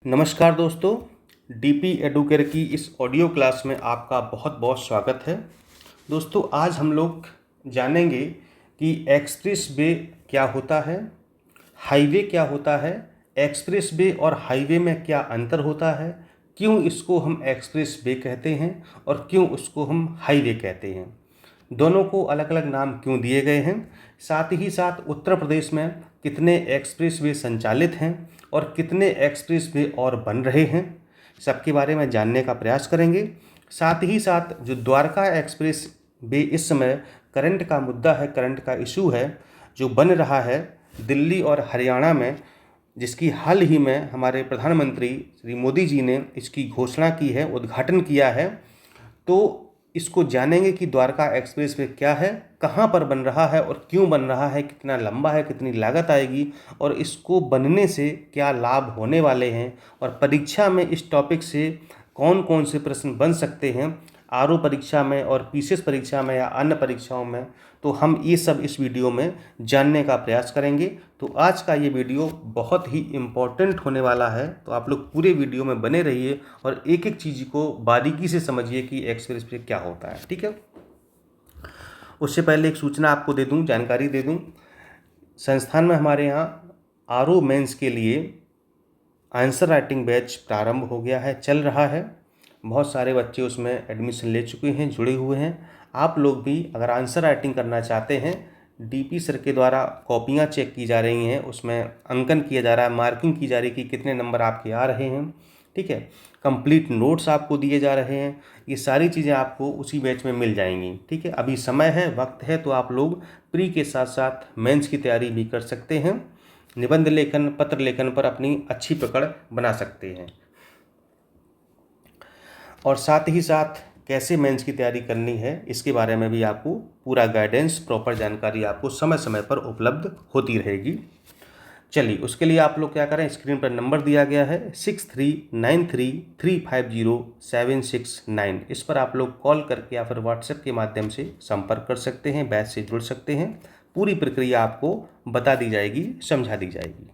नमस्कार दोस्तों, DP Educare की इस ऑडियो क्लास में आपका बहुत बहुत स्वागत है। दोस्तों, आज हम लोग जानेंगे कि एक्सप्रेस वे क्या होता है, हाईवे क्या होता है, एक्सप्रेस वे और हाईवे में क्या अंतर होता है, क्यों इसको हम एक्सप्रेस वे कहते हैं और क्यों उसको हम हाईवे कहते हैं, दोनों को अलग अलग नाम क्यों दिए गए हैं, साथ ही साथ उत्तर प्रदेश में कितने एक्सप्रेस वे संचालित हैं और कितने एक्सप्रेस वे और बन रहे हैं, सबके बारे में जानने का प्रयास करेंगे। साथ ही साथ जो द्वारका एक्सप्रेस वे इस समय करंट का मुद्दा है, करंट का इशू है, जो बन रहा है दिल्ली और हरियाणा में, जिसकी हाल ही में हमारे प्रधानमंत्री श्री मोदी जी ने इसकी घोषणा की है, उद्घाटन किया है। तो इसको जानेंगे कि द्वारका एक्सप्रेस वे क्या है, कहाँ पर बन रहा है और क्यों बन रहा है, कितना लंबा है, कितनी लागत आएगी और इसको बनने से क्या लाभ होने वाले हैं और परीक्षा में इस टॉपिक से कौन कौन से प्रश्न बन सकते हैं, आरओ परीक्षा में और पीसीएस परीक्षा में या अन्य परीक्षाओं में। तो हम ये सब इस वीडियो में जानने का प्रयास करेंगे। तो आज का ये वीडियो बहुत ही इम्पोर्टेंट होने वाला है, तो आप लोग पूरे वीडियो में बने रहिए और एक एक चीज़ को बारीकी से समझिए कि एक्सप्रेस वे क्या होता है। ठीक है, उससे पहले एक सूचना आपको दे दूं, जानकारी दे दूं। संस्थान में हमारे यहाँ आरओ मेंस के लिए आंसर राइटिंग बैच प्रारंभ हो गया है, चल रहा है। बहुत सारे बच्चे उसमें एडमिशन ले चुके हैं, जुड़े हुए हैं। आप लोग भी अगर आंसर राइटिंग करना चाहते हैं, डीपी सर के द्वारा कॉपियाँ चेक की जा रही हैं, उसमें अंकन किया जा रहा है, मार्किंग की जा रही है कि कितने नंबर आपके आ रहे हैं। ठीक है, कंप्लीट नोट्स आपको दिए जा रहे हैं, ये सारी चीज़ें आपको उसी बैच में मिल जाएंगी। ठीक है, अभी समय है, वक्त है, तो आप लोग प्री के साथ साथ मेंस की तैयारी भी कर सकते हैं, निबंध लेखन, पत्र लेखन पर अपनी अच्छी पकड़ बना सकते हैं और साथ ही साथ कैसे मेंस की तैयारी करनी है इसके बारे में भी आपको पूरा गाइडेंस, प्रॉपर जानकारी आपको समय समय पर उपलब्ध होती रहेगी। चलिए, उसके लिए आप लोग क्या करें, स्क्रीन पर नंबर दिया गया है 6393350769। इस पर आप लोग कॉल करके या फिर व्हाट्सएप के माध्यम से संपर्क कर सकते हैं, बैच से जुड़ सकते हैं। पूरी प्रक्रिया आपको बता दी जाएगी, समझा दी जाएगी।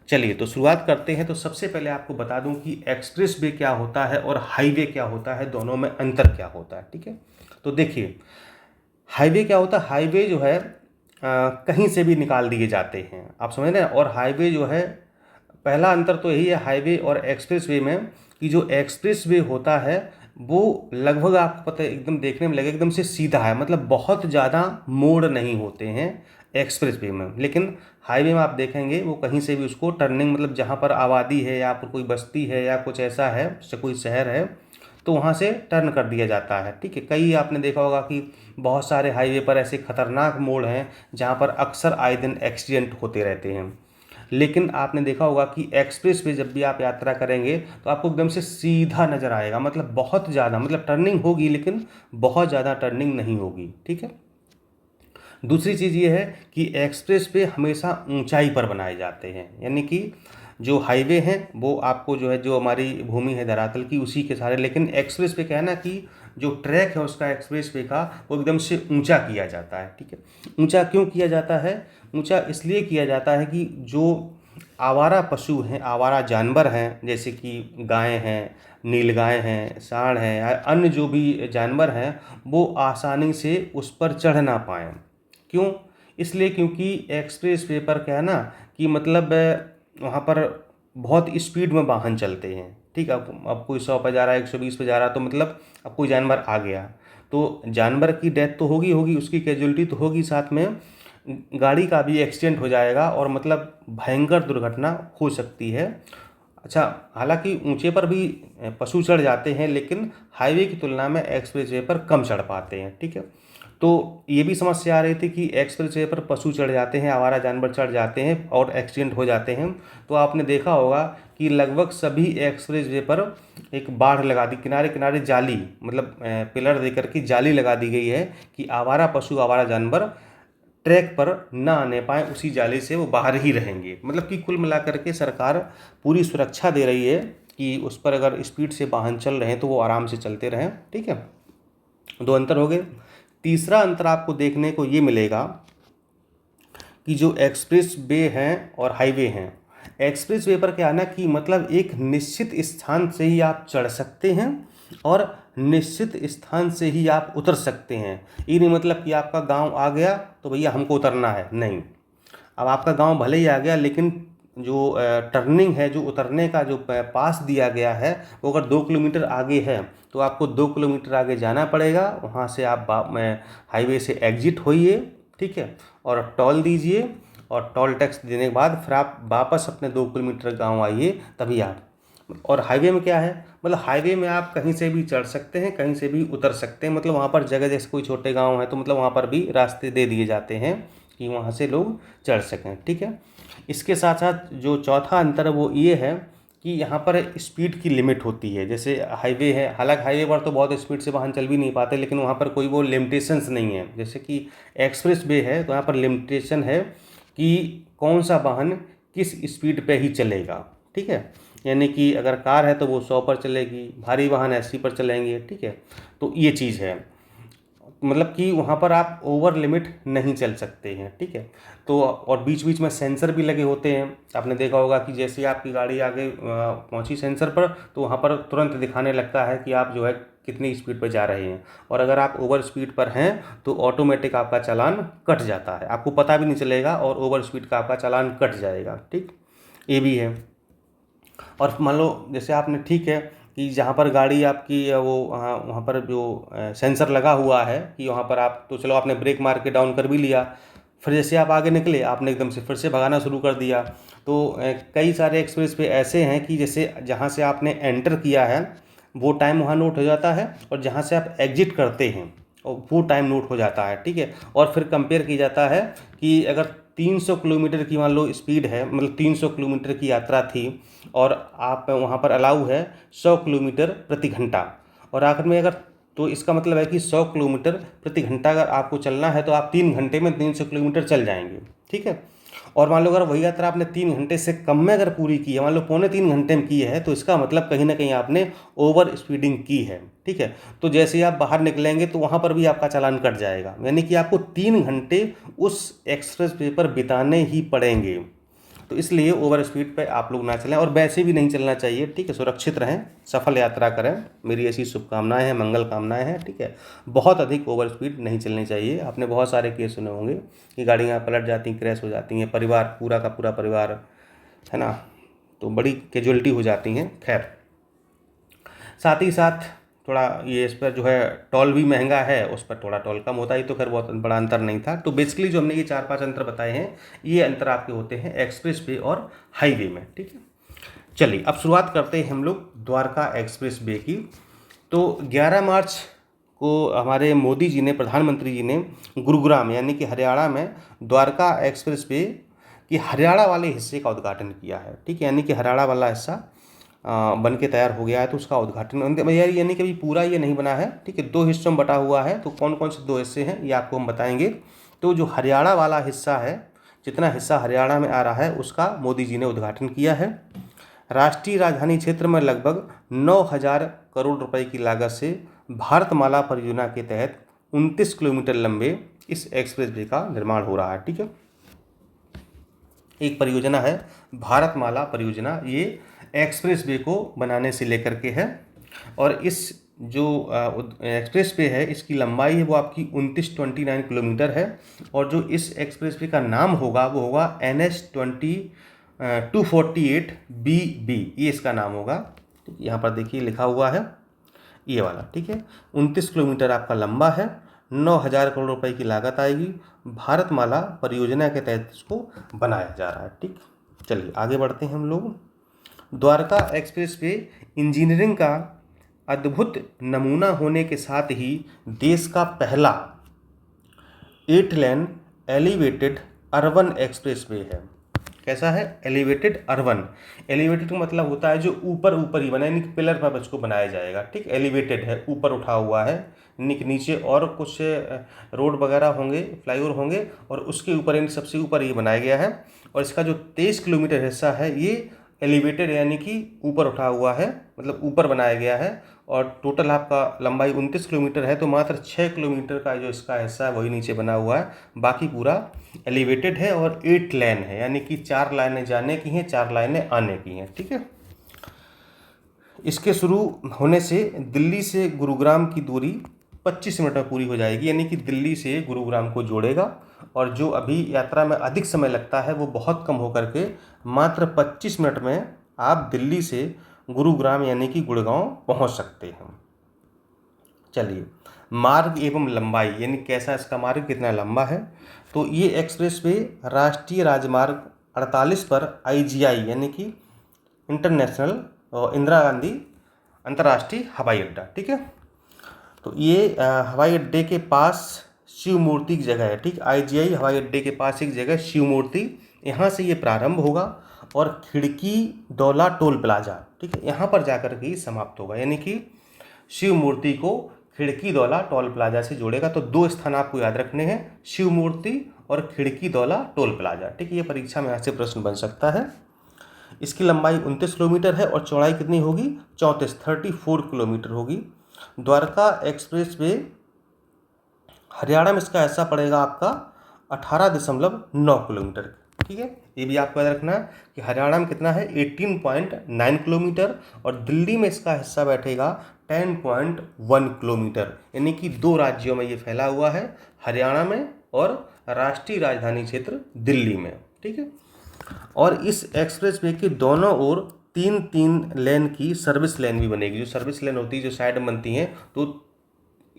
चलिए, तो शुरुआत करते हैं। तो सबसे पहले आपको बता दूं कि एक्सप्रेस वे क्या होता है और हाईवे क्या होता है, दोनों में अंतर क्या होता है। ठीक है, तो देखिए, हाईवे क्या होता है। हाईवे जो है कहीं से भी निकाल दिए जाते हैं, आप समझ रहे हैं। और हाईवे जो है, पहला अंतर तो यही है हाईवे और एक्सप्रेस वे में, कि जो एक्सप्रेस वे होता है वो लगभग आपको पता है, एकदम देखने में लगे एकदम से सीधा है, मतलब बहुत ज़्यादा मोड़ नहीं होते हैं एक्सप्रेस वे में। लेकिन हाईवे में आप देखेंगे वो कहीं से भी उसको टर्निंग, मतलब जहाँ पर आबादी है या फिर कोई बस्ती है या कुछ ऐसा है, जैसे कोई शहर है, तो वहाँ से टर्न कर दिया जाता है। ठीक है, कई आपने देखा होगा कि बहुत सारे हाईवे पर ऐसे खतरनाक मोड़ हैं जहाँ पर अक्सर आए दिन एक्सीडेंट होते रहते हैं। लेकिन आपने देखा होगा कि एक्सप्रेस पे जब भी आप यात्रा करेंगे तो आपको एकदम से सीधा नज़र आएगा, मतलब बहुत ज़्यादा, मतलब टर्निंग होगी लेकिन बहुत ज़्यादा टर्निंग नहीं होगी। ठीक है, दूसरी चीज़ ये है कि एक्सप्रेस पे हमेशा ऊंचाई पर बनाए जाते हैं, यानी कि जो हाईवे हैं वो आपको जो है, जो हमारी भूमि है धरातल की, उसी के सहारे। लेकिन एक्सप्रेस पे क्या है ना, कि जो ट्रैक है उसका, एक्सप्रेस वे का, वो एकदम से ऊंचा किया जाता है। ठीक है, ऊंचा क्यों किया जाता है? ऊंचा इसलिए किया जाता है कि जो आवारा पशु हैं, आवारा जानवर हैं, जैसे कि गायें हैं, नीलगाय हैं, सांड हैं या अन्य जो भी जानवर हैं, वो आसानी से उस पर चढ़ ना पाएँ। क्यों? इसलिए क्योंकि एक्सप्रेस वे पर क्या है ना, कि मतलब वहाँ पर बहुत स्पीड में वाहन चलते हैं। ठीक है, अब कोई 100 पे जा रहा है, 120 पे जा रहा है, तो मतलब अब कोई जानवर आ गया तो जानवर की डेथ तो होगी होगी, उसकी कैजुअलिटी तो होगी, साथ में गाड़ी का भी एक्सीडेंट हो जाएगा और मतलब भयंकर दुर्घटना हो सकती है। अच्छा, हालांकि ऊंचे पर भी पशु चढ़ जाते हैं, लेकिन हाईवे की तुलना में एक्सप्रेस वे पर कम चढ़ पाते हैं। ठीक है, तो ये भी समस्या आ रही थी कि एक्सप्रेस वे पर पशु चढ़ जाते हैं, आवारा जानवर चढ़ जाते हैं और एक्सीडेंट हो जाते हैं। तो आपने देखा होगा कि लगभग सभी एक्सप्रेस वे पर एक बाड़ लगा दी, किनारे किनारे जाली, मतलब पिलर देकर के जाली लगा दी गई है कि आवारा पशु, आवारा जानवर ट्रैक पर ना आने पाए, उसी जाली से वो बाहर ही रहेंगे। मतलब कि कुल मिलाकर के सरकार पूरी सुरक्षा दे रही है कि उस पर अगर स्पीड से वाहन चल रहे हैं तो वो आराम से चलते रहें। ठीक है, दो अंतर हो गए। तीसरा अंतर आपको देखने को ये मिलेगा कि जो एक्सप्रेस वे हैं और हाईवे हैं, एक्सप्रेस वे पर क्या है ना कि मतलब एक निश्चित स्थान से ही आप चढ़ सकते हैं और निश्चित स्थान से ही आप उतर सकते हैं। ये नहीं मतलब कि आपका गांव आ गया तो भैया हमको उतरना है, नहीं। अब आपका गांव भले ही आ गया, लेकिन जो टर्निंग है, जो उतरने का जो पास दिया गया है, वो अगर 2 किलोमीटर आगे है तो आपको 2 किलोमीटर आगे जाना पड़ेगा। वहाँ से आप हाईवे से एग्जिट होइए, ठीक है, और टोल दीजिए, और टोल टैक्स देने के बाद फिर आप वापस अपने 2 किलोमीटर गांव आइए, तभी आप। और हाईवे में क्या है, मतलब हाईवे में आप कहीं से भी चढ़ सकते हैं, कहीं से भी उतर सकते हैं। मतलब वहाँ पर जगह, जैसे कोई छोटे गांव है तो मतलब वहाँ पर भी रास्ते दे दिए जाते हैं कि वहाँ से लोग चढ़ सकें, ठीक है। इसके साथ साथ जो चौथा अंतर है वो ये है कि यहाँ पर स्पीड की लिमिट होती है। जैसे हाईवे है, हालांकि हाईवे पर तो बहुत स्पीड से वाहन चल भी नहीं पाते, लेकिन वहाँ पर कोई वो लिमिटेशंस नहीं है। जैसे कि एक्सप्रेस वे है तो यहाँ पर लिमिटेशन है कि कौन सा वाहन किस स्पीड पे ही चलेगा, ठीक है। यानी कि अगर कार है तो वो 100 पर चलेगी, भारी वाहन 80 पर चलेंगे, ठीक है। तो ये चीज़ है, मतलब कि वहाँ पर आप ओवर लिमिट नहीं चल सकते हैं, ठीक है। तो और बीच बीच में सेंसर भी लगे होते हैं। आपने देखा होगा कि जैसे आपकी गाड़ी आगे पहुँची सेंसर पर, तो वहाँ पर तुरंत दिखाने लगता है कि आप जो है कितनी स्पीड पर जा रहे हैं। और अगर आप ओवर स्पीड पर हैं तो ऑटोमेटिक आपका चालान कट जाता है, आपको पता भी नहीं चलेगा और ओवर स्पीड का आपका चालान कट जाएगा, ठीक। ये भी है। और मान लो जैसे आपने, ठीक है, कि जहाँ पर गाड़ी आपकी वो वहाँ पर जो सेंसर लगा हुआ है कि वहाँ पर आप, तो चलो आपने ब्रेक मार के डाउन कर भी लिया, फिर जैसे आप आगे निकले आपने एकदम से फिर से भगाना शुरू कर दिया। तो कई सारे एक्सप्रेस पे ऐसे हैं कि जैसे जहाँ से आपने एंटर किया है वो टाइम वहाँ नोट हो जाता है, और जहाँ से आप एग्जिट करते हैं और वो टाइम नोट हो जाता है, ठीक है। और फिर कंपेयर किया जाता है कि अगर 300 किलोमीटर की मान लो स्पीड है, मतलब 300 किलोमीटर की यात्रा थी और आप वहाँ पर अलाउ है 100 किलोमीटर प्रति घंटा, और आखिर में अगर, तो इसका मतलब है कि 100 किलोमीटर प्रति घंटा अगर आपको चलना है तो आप 3 घंटे में 300 किलोमीटर चल जाएंगे, ठीक है। और मान लो अगर वही यात्रा आपने 3 घंटे से कम में अगर पूरी की है, मान लो 2.75 घंटे में की है, तो इसका मतलब कहीं ना कहीं आपने ओवर स्पीडिंग की है, ठीक है। तो जैसे ही आप बाहर निकलेंगे तो वहाँ पर भी आपका चालान कट जाएगा, यानी कि आपको 3 घंटे उस एक्सप्रेस वे पर बिताने ही पड़ेंगे। तो इसलिए ओवर स्पीड पे आप लोग ना चलें, और वैसे भी नहीं चलना चाहिए, ठीक है। सुरक्षित रहें, सफल यात्रा करें, मेरी ऐसी शुभकामनाएं हैं, मंगल कामनाएं हैं, ठीक है। बहुत अधिक ओवर स्पीड नहीं चलनी चाहिए। आपने बहुत सारे केस सुने होंगे कि गाड़ियाँ पलट जाती, क्रैश हो जाती हैं, परिवार पूरा का पूरा परिवार, है ना, तो बड़ी कैजुअलिटी हो जाती हैं। खैर, साथ ही साथ थोड़ा ये इस पर जो है टोल भी महंगा है, उस पर थोड़ा टोल कम होता है, तो खैर बहुत बड़ा अंतर नहीं था। तो बेसिकली जो हमने ये 4-5 अंतर बताए हैं, ये अंतर आपके होते हैं एक्सप्रेस वे और हाईवे में, ठीक है। चलिए अब शुरुआत करते हैं हम लोग द्वारका एक्सप्रेस वे की। तो 11 मार्च को हमारे मोदी जी ने, प्रधानमंत्री जी ने गुरुग्राम यानी कि हरियाणा में द्वारका एक्सप्रेस वे कि हरियाणा वाले हिस्से का उद्घाटन किया है, ठीक है। यानी कि हरियाणा वाला हिस्सा बन के तैयार हो गया है, तो उसका उद्घाटन यानी कि अभी पूरा ये नहीं बना है, ठीक है, 2 हिस्सों में बटा हुआ है। तो कौन कौन से 2 हिस्से हैं ये आपको हम बताएंगे। तो जो हरियाणा वाला हिस्सा है, जितना हिस्सा हरियाणा में आ रहा है, उसका मोदी जी ने उद्घाटन किया है। राष्ट्रीय राजधानी क्षेत्र में लगभग 9,000 करोड़ रुपए की लागत से भारतमाला परियोजना के तहत 29 किलोमीटर लंबे इस एक्सप्रेस वे का निर्माण हो रहा है, ठीक है। एक परियोजना है भारतमाला परियोजना, ये एक्सप्रेस वे को बनाने से लेकर के है। और इस जो एक्सप्रेस वे है, इसकी लंबाई है वो आपकी 29 किलोमीटर है। और जो इस एक्सप्रेस वे का नाम होगा वो होगा NH 248 BB, ये इसका नाम होगा। यहाँ पर देखिए लिखा हुआ है ये वाला, ठीक है। 29 किलोमीटर आपका लंबा है, 9,000 करोड़ रुपए की लागत आएगी, भारतमाला परियोजना के तहत इसको बनाया जा रहा है, ठीक। चलिए आगे बढ़ते हैं हम लोग। द्वारका एक्सप्रेस वे इंजीनियरिंग का अद्भुत नमूना होने के साथ ही देश का पहला 8 lane elevated urban express way है। कैसा है? Elevated urban. एलिवेटेड का मतलब होता है जो ऊपर ऊपर ही बना, यानी कि पिलर पर इसको बनाया जाएगा, ठीक। एलिवेटेड है, ऊपर उठा हुआ है, नीचे और कुछ रोड वगैरह होंगे, फ्लाईओवर होंगे, और उसके ऊपर, यानी सबसे ऊपर ये बनाया गया है। और इसका जो 23 किलोमीटर हिस्सा है ये एलिवेटेड यानी कि ऊपर उठा हुआ है, मतलब ऊपर बनाया गया है। और टोटल आपका लंबाई 29 किलोमीटर है, तो मात्र 6 किलोमीटर का जो इसका हिस्सा है वही नीचे बना हुआ है, बाकी पूरा एलिवेटेड है। और 8 लेन है, यानी कि 4 लाइनें जाने की हैं, 4 लाइनें आने की हैं, ठीक है। इसके शुरू होने से दिल्ली से गुरुग्राम की दूरी 25 मिनट में पूरी हो जाएगी, यानी कि दिल्ली से गुरुग्राम को जोड़ेगा। और जो अभी यात्रा में अधिक समय लगता है वो बहुत कम होकर के मात्र 25 मिनट में आप दिल्ली से गुरुग्राम यानी कि गुड़गांव पहुंच सकते हैं। चलिए, मार्ग एवं लंबाई, यानी कैसा इसका मार्ग कितना लंबा है। तो ये एक्सप्रेस वे राष्ट्रीय राजमार्ग 48 पर IGI यानी कि इंटरनेशनल इंदिरा गांधी अंतर्राष्ट्रीय हवाई अड्डा, ठीक है। तो ये हवाई अड्डे के पास शिव मूर्ति की जगह है, ठीक। IGI हवाई अड्डे के पास एक जगह शिव मूर्ति, यहाँ से ये प्रारंभ होगा और खिड़की दौला टोल प्लाजा, ठीक है, यहाँ पर जाकर के समाप्त होगा। यानी कि शिव मूर्ति को खिड़की दौला टोल प्लाजा से जोड़ेगा। तो 2 स्थान आपको याद रखने हैं, शिव मूर्ति और खिड़की दौला टोल प्लाजा, ठीक है। ये परीक्षा में यहाँ से प्रश्न बन सकता है। इसकी लंबाई 29 किलोमीटर है और चौड़ाई कितनी होगी, 34 किलोमीटर होगी। द्वारका एक्सप्रेस वे हरियाणा में इसका हिस्सा पड़ेगा आपका 18.9 किलोमीटर, ठीक है। ये भी आपको याद रखना है कि हरियाणा में कितना है, 18.9 किलोमीटर, और दिल्ली में इसका हिस्सा बैठेगा 10.1 किलोमीटर। यानी कि 2 राज्यों में ये फैला हुआ है, हरियाणा में और राष्ट्रीय राजधानी क्षेत्र दिल्ली में, ठीक है। और इस एक्सप्रेस वे के दोनों ओर 3 लेन की सर्विस लेन भी बनेगी। जो सर्विस लेन होती है, जो साइड बनती हैं, तो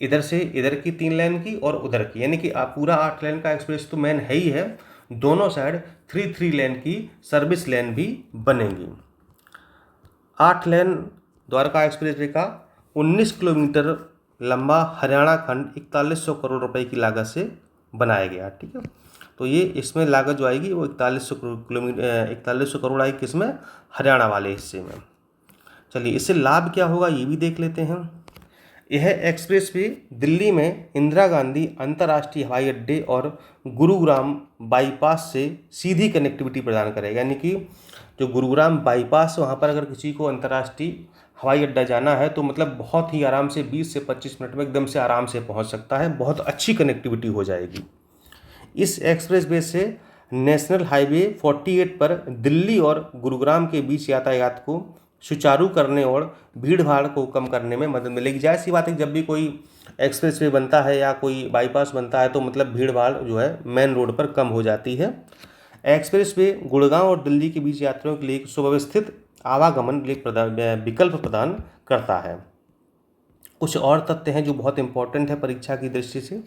इधर से इधर की 3 लेन की और उधर की, यानी कि आप पूरा 8 लेन का एक्सप्रेस तो मेन है ही है, दोनों साइड 3 लेन की सर्विस लेन भी बनेंगी। 8 लेन द्वारका एक्सप्रेस वे का 19 किलोमीटर लंबा हरियाणा खंड 4100 करोड़ रुपए की लागत से बनाया गया, ठीक है। तो ये इसमें लागत जो आएगी वो 4100 करोड़ आएगी, किसमें, हरियाणा वाले हिस्से में। चलिए, इससे लाभ क्या होगा ये भी देख लेते हैं। यह एक्सप्रेस वे दिल्ली में इंदिरा गांधी अंतर्राष्ट्रीय हवाई अड्डे और गुरुग्राम बाईपास से सीधी कनेक्टिविटी प्रदान करेगा। यानी कि जो गुरुग्राम बाईपास, वहाँ पर अगर किसी को अंतर्राष्ट्रीय हवाई अड्डा जाना है तो मतलब बहुत ही आराम से 20 से 25 मिनट में एकदम से आराम से पहुँच सकता है, बहुत अच्छी कनेक्टिविटी हो जाएगी। इस एक्सप्रेस वे से नेशनल हाईवे 48 पर दिल्ली और गुरुग्राम के बीच यातायात को सुचारू करने और भीड़ भाड़ को कम करने में मदद मिलेगी। जाहिर सी बात है, जब भी कोई एक्सप्रेस वे बनता है या कोई बाईपास बनता है तो मतलब भीड़ भाड़ जो है मेन रोड पर कम हो जाती है। एक्सप्रेस वे गुड़गांव और दिल्ली के बीच यात्रियों के लिए एक सुव्यवस्थित आवागमन विकल्प प्रदान करता है। कुछ और तथ्य हैं जो बहुत इंपॉर्टेंट है परीक्षा की दृष्टि से।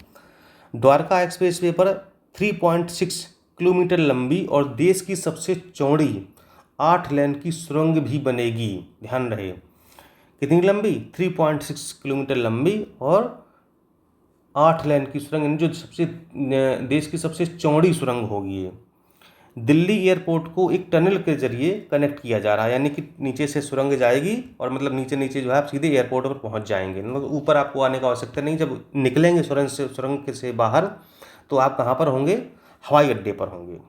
द्वारका एक्सप्रेस वे पर 3.6 किलोमीटर लंबी और देश की सबसे चौड़ी 8 लेन की सुरंग भी बनेगी। ध्यान रहे, कितनी लंबी, 3.6 किलोमीटर लंबी और 8 लेन की सुरंग, यानी जो सबसे देश की सबसे चौड़ी सुरंग होगी ये। दिल्ली एयरपोर्ट को एक टनल के जरिए कनेक्ट किया जा रहा है, यानी कि नीचे से सुरंग जाएगी और मतलब नीचे नीचे जो है आप सीधे एयरपोर्ट पर पहुंच जाएंगे, मतलब ऊपर आपको आने का आवश्यकता नहीं। जब निकलेंगे सुरंग से बाहर तो आप कहाँ पर होंगे, हवाई अड्डे पर होंगे।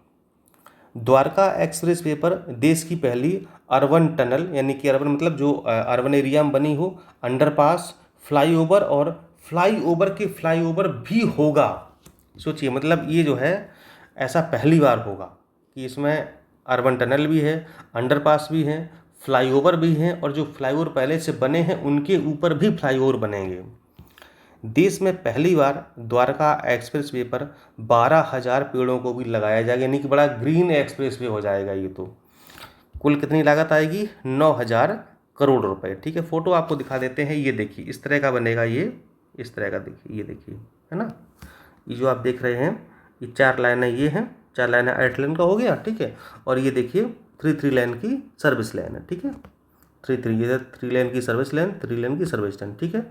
द्वारका एक्सप्रेस वे पर देश की पहली अर्बन टनल, यानी कि अर्बन मतलब जो अर्बन एरिया में बनी हो, अंडरपास, फ्लाईओवर और फ्लाईओवर के फ्लाईओवर भी होगा। सोचिए, मतलब ये जो है ऐसा पहली बार होगा कि इसमें अर्बन टनल भी है, अंडरपास भी है, फ्लाईओवर भी हैं, और जो फ्लाईओवर पहले से बने हैं उनके ऊपर भी फ्लाईओवर बनेंगे। देश में पहली बार द्वारका एक्सप्रेस वे पर 12,000 पेड़ों को भी लगाया जाएगा, यानी कि बड़ा ग्रीन एक्सप्रेस वे हो जाएगा ये। तो कुल कितनी लागत आएगी, 9,000 करोड़ रुपए, ठीक है। फोटो आपको दिखा देते हैं, ये देखिए इस तरह का बनेगा ये, इस तरह का देखिए, ये देखिए, है ना। ये जो आप देख रहे हैं ये 4 लाइनें ये हैं, 4 लाइनें 8 लेन का हो गया, ठीक है। और ये देखिए 3 लेन की सर्विस लेन है, ठीक है। 3 लेन की सर्विस लेन, 3 लेन की सर्विस लेन, ठीक है।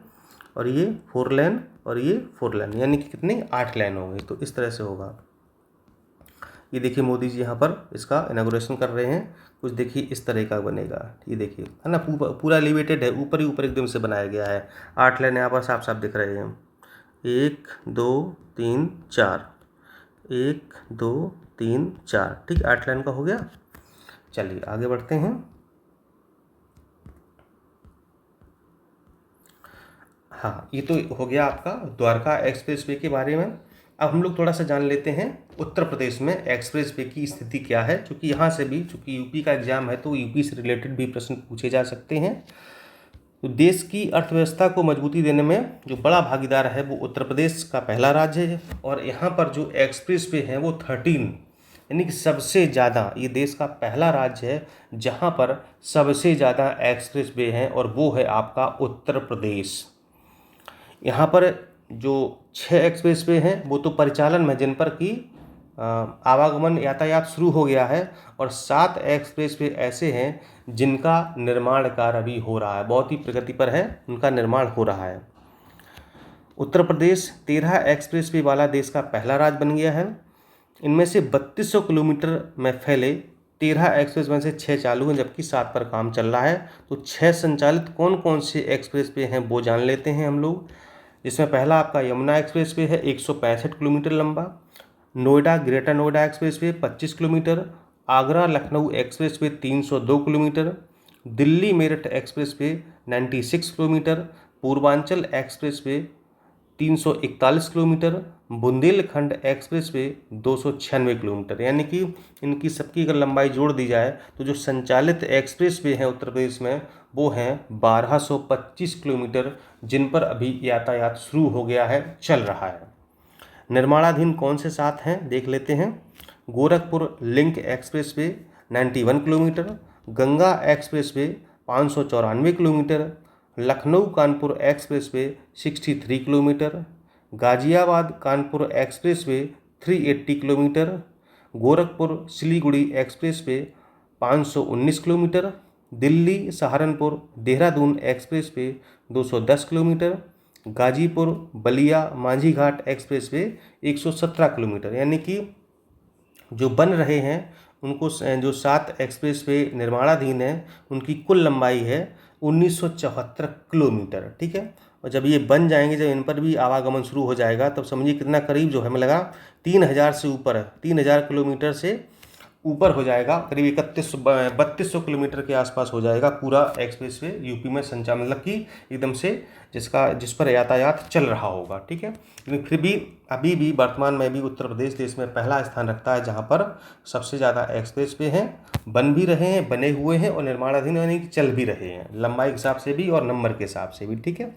और ये 4 लेन और ये 4 लेन, यानी कि कितनी, 8 लेन हो गई। तो इस तरह से होगा। ये देखिए मोदी जी यहाँ पर इसका इनागुरेशन कर रहे हैं, कुछ देखिए इस तरह का बनेगा। ये देखिए, है ना, पूरा एलिवेटेड है, ऊपर ही ऊपर एकदम से बनाया गया है। 8 लेन यहाँ पर साफ साफ दिख रहे हैं, 1 2 3 4, 1 2 3 4, ठीक, 8 लाइन का हो गया। चलिए आगे बढ़ते हैं। हाँ, ये तो हो गया आपका द्वारका एक्सप्रेस वे के बारे में। अब हम लोग थोड़ा सा जान लेते हैं उत्तर प्रदेश में एक्सप्रेस वे की स्थिति क्या है, क्योंकि यहाँ से भी, चूँकि यूपी का एग्जाम है तो यूपी से रिलेटेड भी प्रश्न पूछे जा सकते हैं। तो देश की अर्थव्यवस्था को मजबूती देने में जो बड़ा भागीदार है वो उत्तर प्रदेश का पहला राज्य है, और यहाँ पर जो एक्सप्रेस वे हैं वो 13, यानी कि सबसे ज़्यादा, ये देश का पहला राज्य है जहाँ पर सबसे ज़्यादा एक्सप्रेस वे हैं, और वो है आपका उत्तर प्रदेश। यहाँ पर जो 6 एक्सप्रेस वे हैं वो तो परिचालन में, जिन पर कि आवागमन यातायात शुरू हो गया है, और 7 एक्सप्रेस वे ऐसे हैं जिनका निर्माण कार्य अभी हो रहा है, बहुत ही प्रगति पर है, उनका निर्माण हो रहा है। उत्तर प्रदेश 13 एक्सप्रेस वे वाला देश का पहला राज्य बन गया है। इनमें से 3200 किलोमीटर में फैले 13 एक्सप्रेस में से 6 चालू हैं, जबकि 7 पर काम चल रहा है। तो 6 संचालित कौन कौन से एक्सप्रेस वे हैं वो जान लेते हैं हम लोग। इसमें पहला आपका यमुना एक्सप्रेस वे है 165 किलोमीटर लंबा। Noida greater Noida express way 25 kilometre. Agra Lucknow express way 302 kilometre. Delhi Meerut express way 96 kilometre. Purvanchal express way 341 kilometre. Bundelkhand express way 296 kilometre, यानी कि इनकी सबकी अगर लंबाई जोड़ दी जाए तो जो संचालित एक्सप्रेस वे हैं उत्तर प्रदेश में वो हैं 1225 किलोमीटर, जिन पर अभी यातायात शुरू हो गया है, चल रहा है। निर्माणाधीन कौन से 7 हैं देख लेते हैं। Gorakhpur link expressway 91 kilometre. Ganga expressway 594 kilometre. Lucknow Kanpur expressway 63 kilometre. Ghaziabad Kanpur expressway 380 kilometre. Gorakhpur Siliguri expressway 519 kilometre. Delhi Saharanpur Dehradun expressway 210 kilometre. Ghazipur Ballia Manjhi Ghat expressway 117 kilometre, यानी कि जो बन रहे हैं उनको, जो 7 एक्सप्रेस वे निर्माणाधीन है उनकी कुल लंबाई है 1974 किलोमीटर। ठीक है, और जब ये बन जाएंगे, जब इन पर भी आवागमन शुरू हो जाएगा, तब समझिए कितना करीब जो हमें लगा 3000 से ऊपर है, 3000 किलोमीटर से ऊपर हो जाएगा, करीब 3200 किलोमीटर के आसपास हो जाएगा पूरा एक्सप्रेस वे यूपी में संचालन, मतलब कि एकदम से जिस पर यातायात चल रहा होगा। ठीक है, लेकिन फिर भी अभी भी वर्तमान में भी उत्तर प्रदेश देश में पहला स्थान रखता है जहां पर सबसे ज़्यादा एक्सप्रेस वे हैं, बन भी रहे हैं, बने हुए हैं, और निर्माणाधीन यानी कि चल भी रहे हैं, लंबाई के हिसाब से भी और नंबर के हिसाब से भी। ठीक है,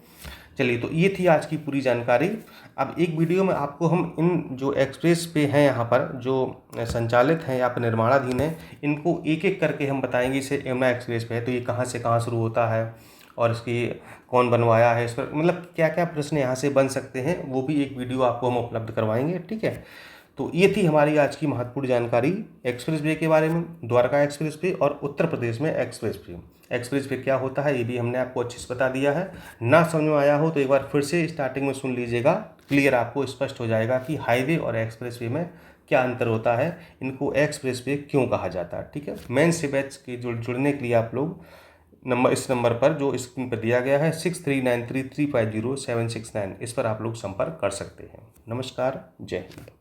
चलिए, तो ये थी आज की पूरी जानकारी। अब एक वीडियो में आपको हम इन जो एक्सप्रेस पे हैं यहाँ पर जो संचालित हैं या फिर निर्माणाधीन हैं, इनको एक एक करके हम बताएंगे। इसे यमुना एक्सप्रेस पे है तो ये कहाँ से कहाँ शुरू होता है, और इसकी कौन बनवाया है, इस पर मतलब क्या क्या प्रश्न यहाँ से बन सकते हैं, वो भी एक वीडियो आपको हम उपलब्ध करवाएंगे। ठीक है, तो ये थी हमारी आज की महत्वपूर्ण जानकारी एक्सप्रेस वे के बारे में, द्वारका एक्सप्रेस वे और उत्तर प्रदेश में एक्सप्रेस वे। एक्सप्रेस वे क्या होता है ये भी हमने आपको अच्छे से बता दिया है। ना समझ में आया हो तो एक बार फिर से स्टार्टिंग में सुन लीजिएगा, क्लियर आपको स्पष्ट हो जाएगा कि हाईवे और एक्सप्रेस वे में क्या अंतर होता है, इनको एक्सप्रेस वे क्यों कहा जाता है। ठीक है, मेन से बैच के जुड़ने के लिए आप लोग इस नंबर पर जो स्क्रीन पर दिया गया है 6393350769, इस पर आप लोग संपर्क कर सकते हैं। नमस्कार, जय हिंद।